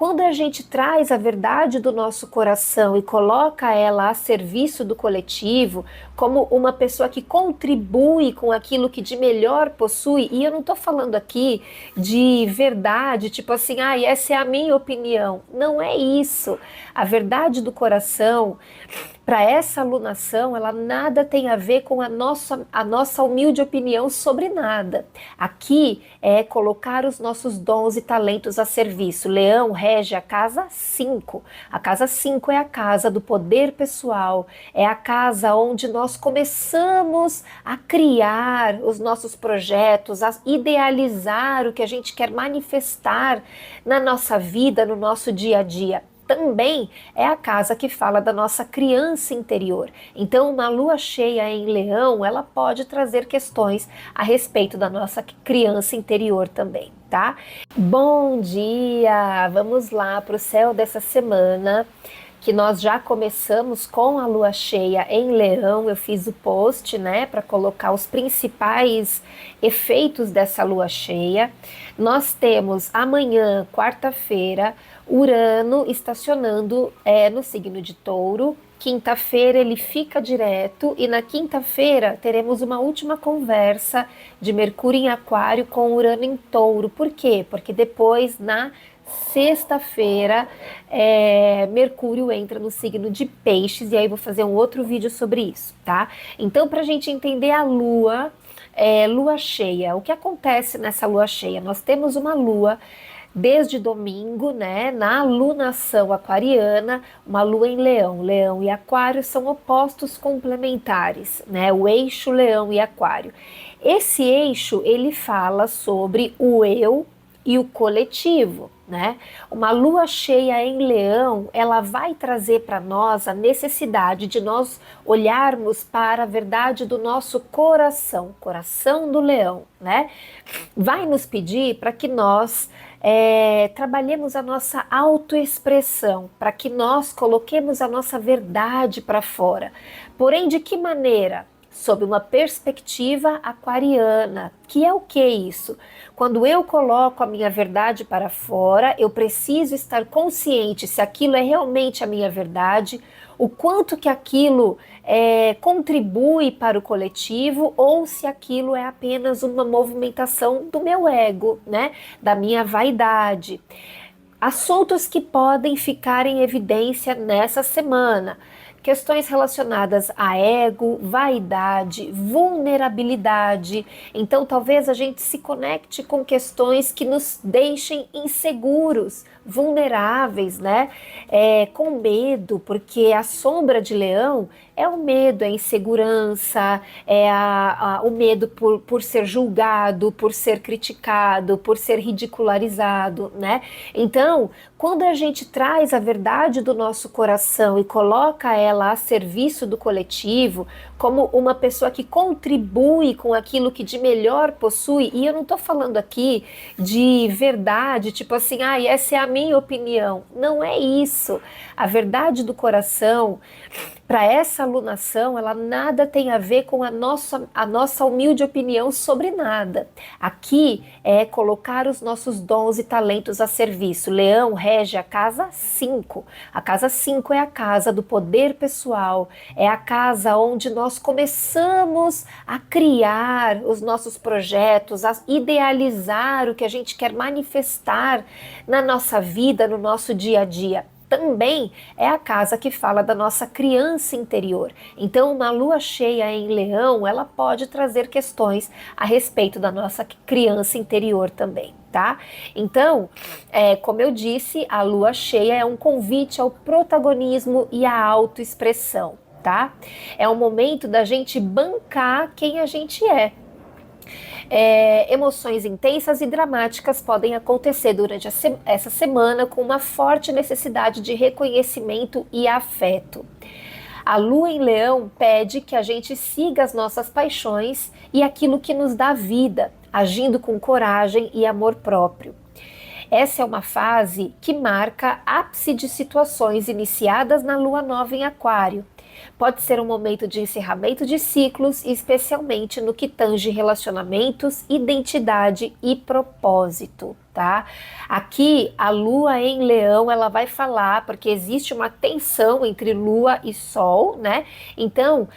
Quando a gente traz a verdade do nosso coração e coloca ela a serviço do coletivo, como uma pessoa que contribui com aquilo que de melhor possui, e eu não estou falando aqui de verdade, tipo assim, essa é a minha opinião. Não é isso. A verdade do coração, para essa alunação, ela nada tem a ver com a nossa humilde opinião sobre nada. Aqui é colocar os nossos dons e talentos a serviço. Leão rege a casa 5. A casa 5 é a casa do poder pessoal, é a casa onde nós começamos a criar os nossos projetos, a idealizar o que a gente quer manifestar na nossa vida, no nosso dia a dia. Também é a casa que fala da nossa criança interior. Então, uma lua cheia em Leão, ela pode trazer questões a respeito da nossa criança interior também, tá? Bom dia! Vamos lá para o céu dessa semana, que nós já começamos com a lua cheia em Leão. Eu fiz o post, né, para colocar os principais efeitos dessa lua cheia. Nós temos amanhã, quarta-feira, Urano estacionando no signo de Touro. Quinta-feira ele fica direto e na quinta-feira teremos uma última conversa de Mercúrio em Aquário com Urano em Touro. Por quê? Porque depois, na sexta-feira, Mercúrio entra no signo de Peixes, e aí vou fazer um outro vídeo sobre isso, tá? Então, para a gente entender a lua, lua cheia, o que acontece nessa lua cheia? Nós temos uma lua desde domingo, né, na lunação aquariana, uma lua em Leão. Leão e Aquário são opostos complementares, né, o eixo Leão e Aquário. Esse eixo, ele fala sobre o eu e o coletivo, né? Uma lua cheia em Leão, ela vai trazer para nós a necessidade de nós olharmos para a verdade do nosso coração, coração do Leão, né? Vai nos pedir para que nós trabalhemos a nossa autoexpressão, para que nós coloquemos a nossa verdade para fora. Porém, de que maneira? Sob uma perspectiva aquariana, que é o que isso? Quando eu coloco a minha verdade para fora, eu preciso estar consciente se aquilo é realmente a minha verdade, o quanto que aquilo contribui para o coletivo ou se aquilo é apenas uma movimentação do meu ego, né? Da minha vaidade. Assuntos que podem ficar em evidência nessa semana. Questões relacionadas a ego, vaidade, vulnerabilidade. Então, talvez a gente se conecte com questões que nos deixem inseguros, vulneráveis, né? Com medo, porque a sombra de Leão é o medo, é a insegurança, o medo por ser julgado, por ser criticado, por ser ridicularizado, né? Então, quando a gente traz a verdade do nosso coração e coloca ela a serviço do coletivo, como uma pessoa que contribui com aquilo que de melhor possui, e eu não estou falando aqui de verdade, tipo assim, essa é a minha opinião. Não é isso. A verdade do coração, para essa alunação, ela nada tem a ver com a nossa humilde opinião sobre nada. Aqui é colocar os nossos dons e talentos a serviço. Leão rege a casa 5. A casa 5 é a casa do poder pessoal, é a casa onde nós começamos a criar os nossos projetos, a idealizar o que a gente quer manifestar na nossa vida, no nosso dia a dia. Também é a casa que fala da nossa criança interior. Então, uma lua cheia em Leão, ela pode trazer questões a respeito da nossa criança interior também, tá? Então, como eu disse, a lua cheia é um convite ao protagonismo e à autoexpressão, tá? É um momento da gente bancar quem a gente é. Emoções intensas e dramáticas podem acontecer durante essa semana com uma forte necessidade de reconhecimento e afeto. A lua em Leão pede que a gente siga as nossas paixões e aquilo que nos dá vida, agindo com coragem e amor próprio. Essa é uma fase que marca ápice de situações iniciadas na lua nova em Aquário. Pode ser um momento de encerramento de ciclos, especialmente no que tange relacionamentos, identidade e propósito. tá? Aqui a Lua em Leão, ela vai falar, porque existe uma tensão entre Lua e Sol, né? Então,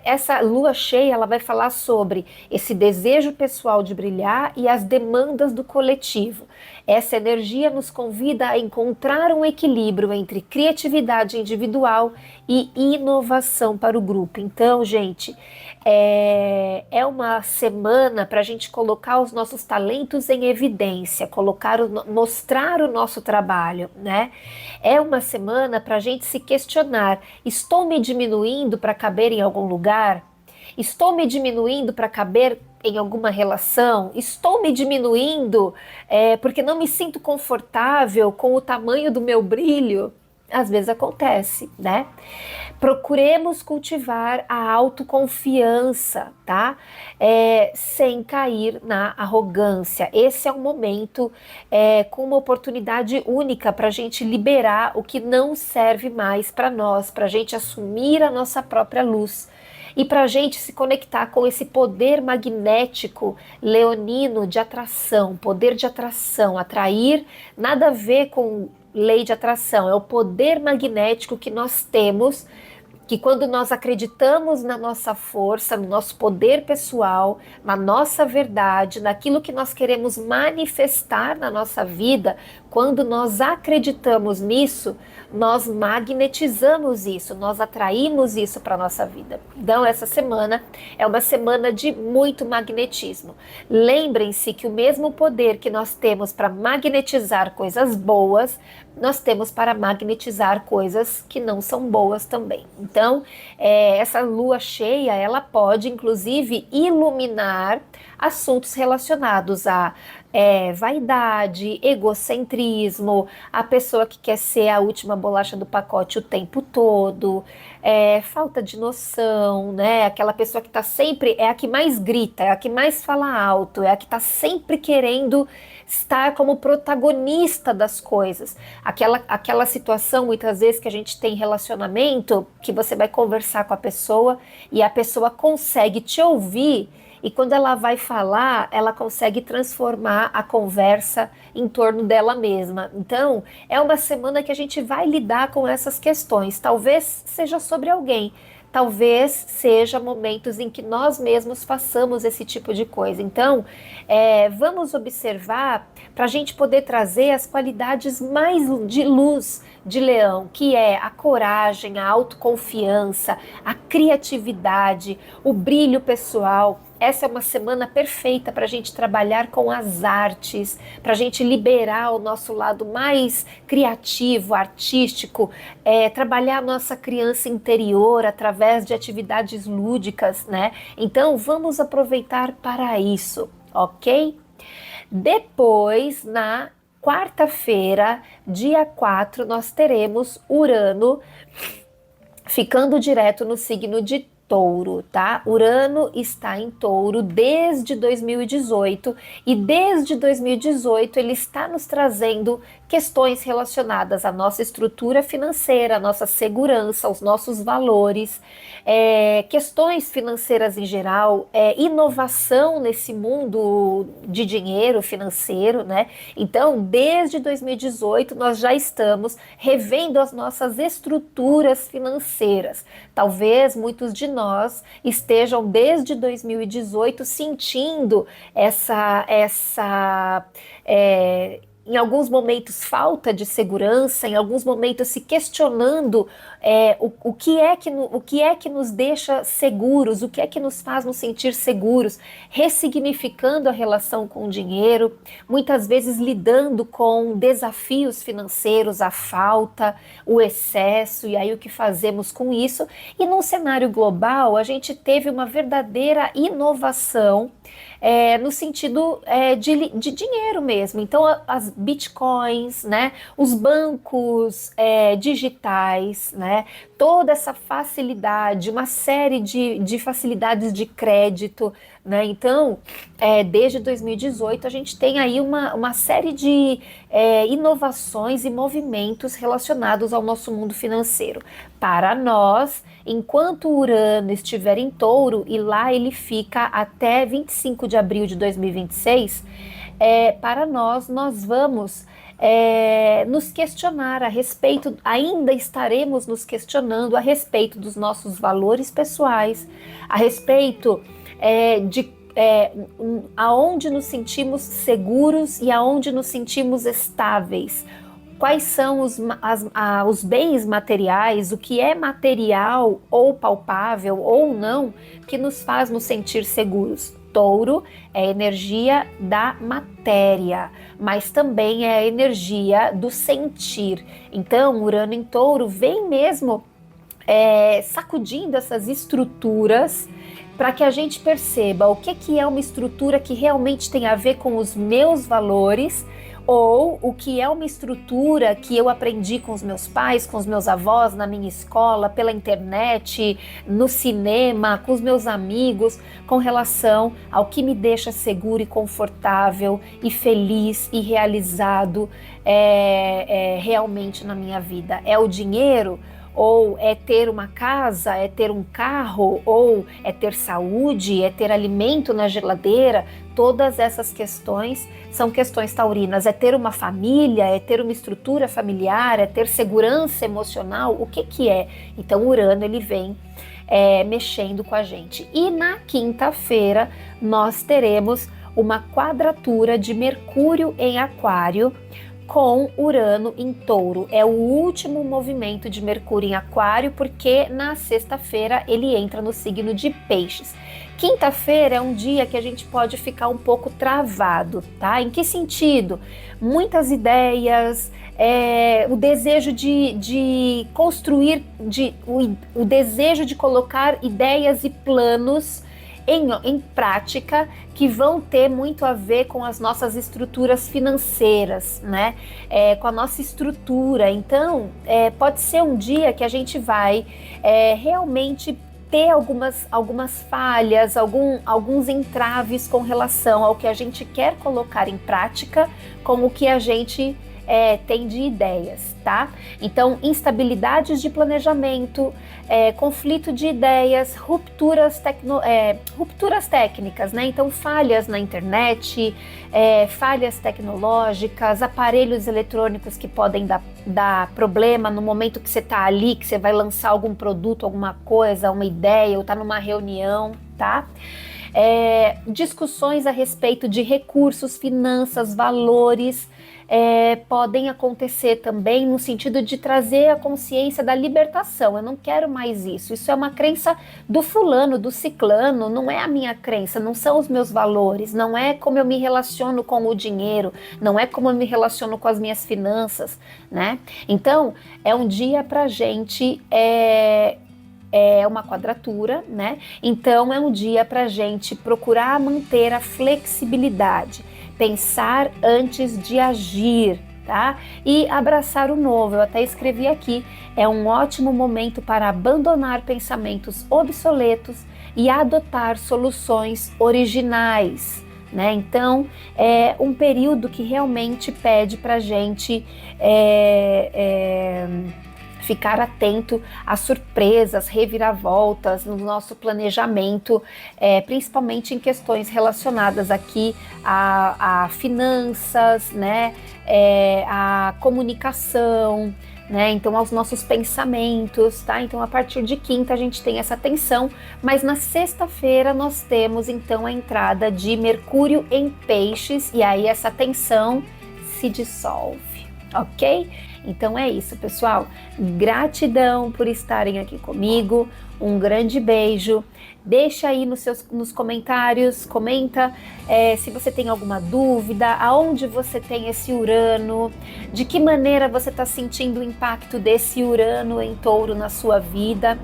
essa Lua cheia, ela vai falar sobre esse desejo pessoal de brilhar e as demandas do coletivo. Essa energia nos convida a encontrar um equilíbrio entre criatividade individual e inovação para o grupo. Então, gente, é uma semana para a gente colocar os nossos talentos em evidência, mostrar o nosso trabalho, né? É uma semana para a gente se questionar: estou me diminuindo para caber em algum lugar? Estou me diminuindo para caber em alguma relação? Estou me diminuindo porque não me sinto confortável com o tamanho do meu brilho? Às vezes acontece, né? Procuremos cultivar a autoconfiança, tá? Sem cair na arrogância. Esse é um momento com uma oportunidade única para a gente liberar o que não serve mais para nós, para a gente assumir a nossa própria luz e para a gente se conectar com esse poder magnético leonino de atração, poder de atração, atrair, nada a ver com lei de atração, é o poder magnético que nós temos, que quando nós acreditamos na nossa força, no nosso poder pessoal, na nossa verdade, naquilo que nós queremos manifestar na nossa vida, quando nós acreditamos nisso, nós magnetizamos isso, nós atraímos isso para a nossa vida. Então, essa semana é uma semana de muito magnetismo. Lembrem-se que o mesmo poder que nós temos para magnetizar coisas boas, nós temos para magnetizar coisas que não são boas também. Então, essa lua cheia, ela pode, inclusive, iluminar assuntos relacionados a vaidade, egocentrismo, a pessoa que quer ser a última bolacha do pacote o tempo todo, falta de noção, né? Aquela pessoa que está sempre, é a que mais grita, é a que mais fala alto, é a que está sempre querendo estar como protagonista das coisas. Aquela situação, muitas vezes, que a gente tem relacionamento, que você vai conversar com a pessoa e a pessoa consegue te ouvir, e quando ela vai falar, ela consegue transformar a conversa em torno dela mesma. Então, é uma semana que a gente vai lidar com essas questões. Talvez seja sobre alguém, talvez seja momentos em que nós mesmos façamos esse tipo de coisa. Então, vamos observar para a gente poder trazer as qualidades mais de luz de Leão, que é a coragem, a autoconfiança, a criatividade, o brilho pessoal. Essa é uma semana perfeita para a gente trabalhar com as artes, para a gente liberar o nosso lado mais criativo, artístico, trabalhar a nossa criança interior através de atividades lúdicas, né? Então, vamos aproveitar para isso, ok? Depois, na quarta-feira, dia 4, nós teremos Urano ficando direto no signo de Touro, tá? Urano está em Touro desde 2018 e desde 2018 ele está nos trazendo questões relacionadas à nossa estrutura financeira, à nossa segurança, aos nossos valores, questões financeiras em geral, inovação nesse mundo de dinheiro financeiro, né? Então, desde 2018 nós já estamos revendo as nossas estruturas financeiras. Talvez muitos de nós estejam desde 2018 sentindo em alguns momentos falta de segurança, em alguns momentos se questionando o que é que nos deixa seguros, o que é que nos faz nos sentir seguros, ressignificando a relação com o dinheiro, muitas vezes lidando com desafios financeiros, a falta, o excesso, e aí o que fazemos com isso. E num cenário global, a gente teve uma verdadeira inovação no sentido de dinheiro mesmo. Então, as bitcoins, né, os bancos digitais, né, toda essa facilidade, uma série de facilidades de crédito, né? Então, desde 2018 a gente tem aí uma série de inovações e movimentos relacionados ao nosso mundo financeiro. Para nós, enquanto o Urano estiver em Touro, e lá ele fica até 25 de abril de 2026, para nós vamos nos questionar a respeito, ainda estaremos nos questionando a respeito dos nossos valores pessoais, a respeito de aonde nos sentimos seguros e aonde nos sentimos estáveis. Quais são os bens materiais, o que é material ou palpável ou não, que nos faz nos sentir seguros. Touro é a energia da matéria, mas também é a energia do sentir. Então, Urano em Touro vem mesmo sacudindo essas estruturas para que a gente perceba o que é uma estrutura que realmente tem a ver com os meus valores, ou o que é uma estrutura que eu aprendi com os meus pais, com os meus avós, na minha escola, pela internet, no cinema, com os meus amigos, com relação ao que me deixa seguro e confortável e feliz e realizado realmente na minha vida. É o dinheiro? Ou é ter uma casa, é ter um carro, ou é ter saúde, é ter alimento na geladeira? Todas essas questões são questões taurinas. É ter uma família, é ter uma estrutura familiar, é ter segurança emocional. O que é? Então, Urano, ele vem mexendo com a gente. E na quinta-feira nós teremos uma quadratura de Mercúrio em Aquário com Urano em Touro. É o último movimento de Mercúrio em Aquário, porque na sexta-feira ele entra no signo de Peixes. Quinta-feira é um dia que a gente pode ficar um pouco travado, tá? Em que sentido? Muitas ideias, o desejo de construir, o desejo de colocar ideias e planos em prática, que vão ter muito a ver com as nossas estruturas financeiras, né? Com a nossa estrutura. Então, pode ser um dia que a gente vai realmente ter algumas falhas, alguns entraves com relação ao que a gente quer colocar em prática, com o que a gente tem de ideias, tá? Então, instabilidades de planejamento, conflito de ideias, rupturas técnicas, né? Então, falhas na internet, falhas tecnológicas, aparelhos eletrônicos que podem dar problema no momento que você está ali, que você vai lançar algum produto, alguma coisa, uma ideia, ou está numa reunião, tá? Discussões a respeito de recursos, finanças, valores, podem acontecer também no sentido de trazer a consciência da libertação. Eu não quero mais isso. Isso é uma crença do fulano, do ciclano, não é a minha crença, não são os meus valores, não é como eu me relaciono com o dinheiro, não é como eu me relaciono com as minhas finanças, né? Então, é um dia pra gente uma quadratura, né? Então é um dia para a gente procurar manter a flexibilidade, pensar antes de agir, tá? E abraçar o novo. Eu até escrevi aqui, é um ótimo momento para abandonar pensamentos obsoletos e adotar soluções originais, né? Então é um período que realmente pede para a gente ficar atento às surpresas, reviravoltas no nosso planejamento, principalmente em questões relacionadas aqui a finanças, né, a comunicação, né, então aos nossos pensamentos, tá? Então a partir de quinta a gente tem essa tensão, mas na sexta-feira nós temos então a entrada de Mercúrio em Peixes, e aí essa tensão se dissolve, ok? Então é isso, pessoal. Gratidão por estarem aqui comigo. Um grande beijo. Deixa aí nos comentários, comenta se você tem alguma dúvida, aonde você tem esse Urano, de que maneira você está sentindo o impacto desse Urano em Touro na sua vida.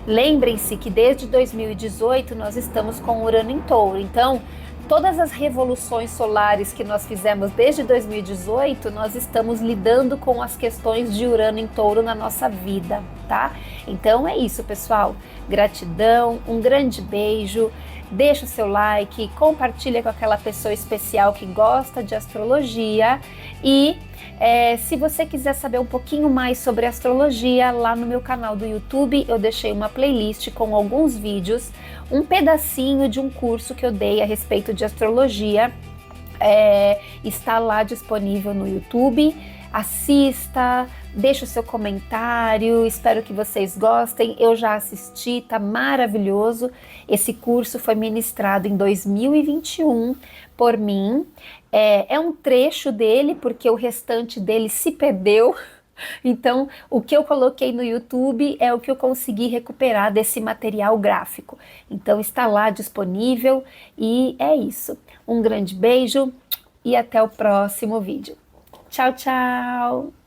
Lembrem-se que desde 2018 nós estamos com Urano em Touro, então todas as revoluções solares que nós fizemos desde 2018, nós estamos lidando com as questões de Urano em Touro na nossa vida, tá? Então é isso, pessoal. Gratidão, um grande beijo. Deixa o seu like, compartilha com aquela pessoa especial que gosta de astrologia e se você quiser saber um pouquinho mais sobre astrologia, lá no meu canal do YouTube eu deixei uma playlist com alguns vídeos, um pedacinho de um curso que eu dei a respeito de astrologia Está lá disponível no YouTube. Assista, deixe o seu comentário, espero que vocês gostem. Eu já assisti, tá maravilhoso. Esse curso foi ministrado em 2021 por mim. É um trecho dele, porque o restante dele se perdeu. Então, o que eu coloquei no YouTube é o que eu consegui recuperar desse material gráfico. Então, está lá disponível e é isso. Um grande beijo e até o próximo vídeo. Tchau, tchau!